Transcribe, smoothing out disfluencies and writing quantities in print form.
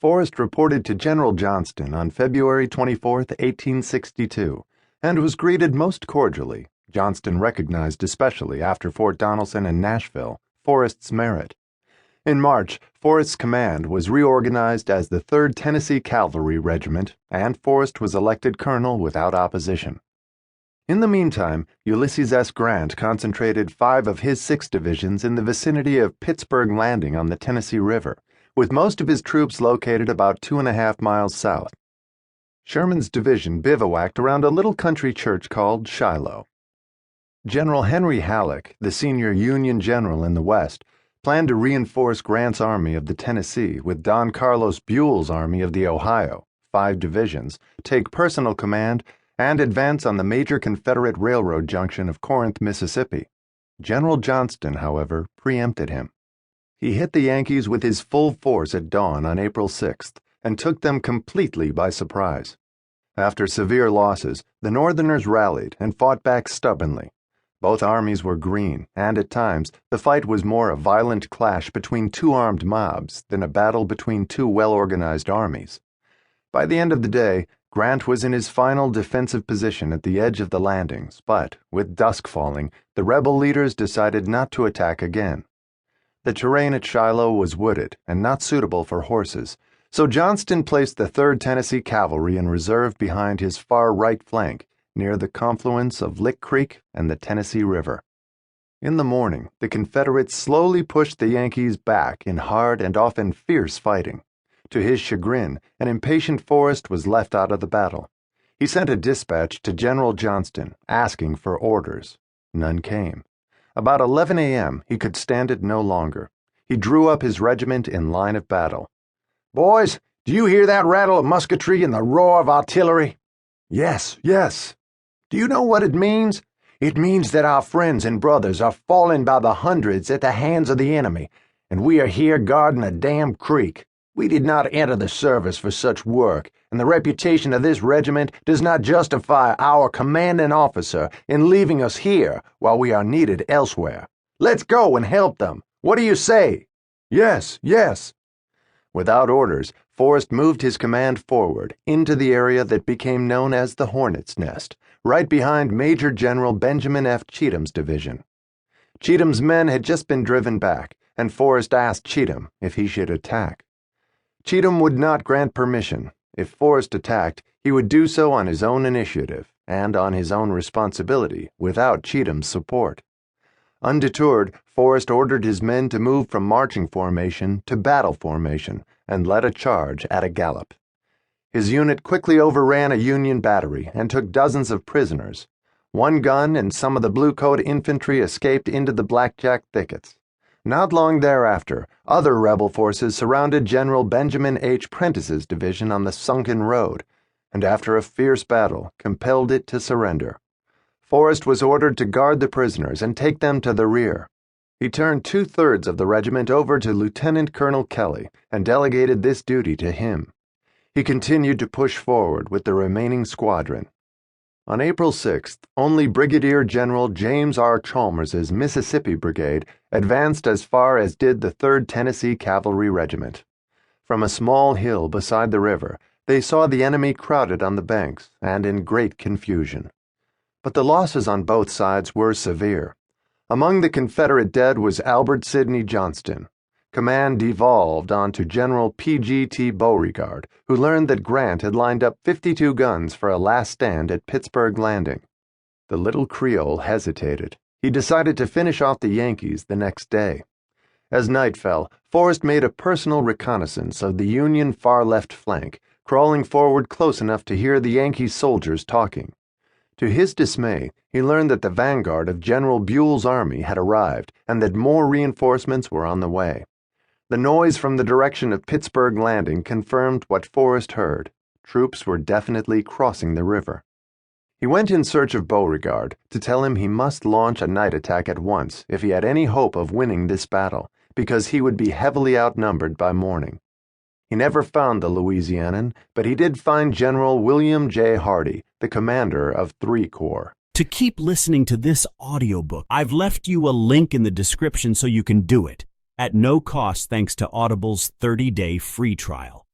Forrest reported to General Johnston on February 24, 1862, and was greeted most cordially. Johnston recognized, especially after Fort Donelson and Nashville, Forrest's merit. In March, Forrest's command was reorganized as the 3rd Tennessee Cavalry Regiment, and Forrest was elected colonel without opposition. In the meantime, Ulysses S. Grant concentrated 5 of his 6 divisions in the vicinity of Pittsburgh Landing on the Tennessee River, with most of his troops located about 2.5 miles south. Sherman's division bivouacked around a little country church called Shiloh. General Henry Halleck, the senior Union general in the West, planned to reinforce Grant's Army of the Tennessee with Don Carlos Buell's Army of the Ohio, 5 divisions, take personal command, and advance on the major Confederate railroad junction of Corinth, Mississippi. General Johnston, however, preempted him. He hit the Yankees with his full force at dawn on April 6th and took them completely by surprise. After severe losses, the Northerners rallied and fought back stubbornly. Both armies were green, and at times the fight was more a violent clash between 2 armed mobs than a battle between 2 well-organized armies. By the end of the day, Grant was in his final defensive position at the edge of the landings, but, with dusk falling, the rebel leaders decided not to attack again. The terrain at Shiloh was wooded and not suitable for horses, so Johnston placed the 3rd Tennessee Cavalry in reserve behind his far right flank, near the confluence of Lick Creek and the Tennessee River. In the morning, the Confederates slowly pushed the Yankees back in hard and often fierce fighting. To his chagrin, an impatient Forrest was left out of the battle. He sent a dispatch to General Johnston, asking for orders. None came. About 11 a.m., he could stand it no longer. He drew up his regiment in line of battle. "Boys, do you hear that rattle of musketry and the roar of artillery?" "Yes, yes." "Do you know what it means? It means that our friends and brothers are falling by the hundreds at the hands of the enemy, and we are here guarding a damn creek. We did not enter the service for such work, and the reputation of this regiment does not justify our commanding officer in leaving us here while we are needed elsewhere. Let's go and help them. What do you say?" "Yes, yes." Without orders, Forrest moved his command forward into the area that became known as the Hornet's Nest, right behind Major General Benjamin F. Cheatham's division. Cheatham's men had just been driven back, and Forrest asked Cheatham if he should attack. Cheatham would not grant permission. If Forrest attacked, he would do so on his own initiative and on his own responsibility without Cheatham's support. Undeterred, Forrest ordered his men to move from marching formation to battle formation and led a charge at a gallop. His unit quickly overran a Union battery and took dozens of prisoners. 1 gun and some of the blue-coat infantry escaped into the blackjack thickets. Not long thereafter, other rebel forces surrounded General Benjamin H. Prentice's division on the Sunken Road, and after a fierce battle, compelled it to surrender. Forrest was ordered to guard the prisoners and take them to the rear. He turned 2/3 of the regiment over to Lieutenant Colonel Kelly and delegated this duty to him. He continued to push forward with the remaining squadron. On April 6th, only Brigadier General James R. Chalmers's Mississippi Brigade advanced as far as did the 3rd Tennessee Cavalry Regiment. From a small hill beside the river, they saw the enemy crowded on the banks and in great confusion. But the losses on both sides were severe. Among the Confederate dead was Albert Sidney Johnston. Command devolved onto General P.G.T. Beauregard, who learned that Grant had lined up 52 guns for a last stand at Pittsburgh Landing. The little Creole hesitated. He decided to finish off the Yankees the next day. As night fell, Forrest made a personal reconnaissance of the Union far left flank, crawling forward close enough to hear the Yankee soldiers talking. To his dismay, he learned that the vanguard of General Buell's army had arrived and that more reinforcements were on the way. The noise from the direction of Pittsburgh Landing confirmed what Forrest heard. Troops were definitely crossing the river. He went in search of Beauregard to tell him he must launch a night attack at once if he had any hope of winning this battle, because he would be heavily outnumbered by morning. He never found the Louisianan, but he did find General William J. Hardee, the commander of 3 Corps. To keep listening to this audiobook, I've left you a link in the description so you can do it, at no cost thanks to Audible's 30-day free trial.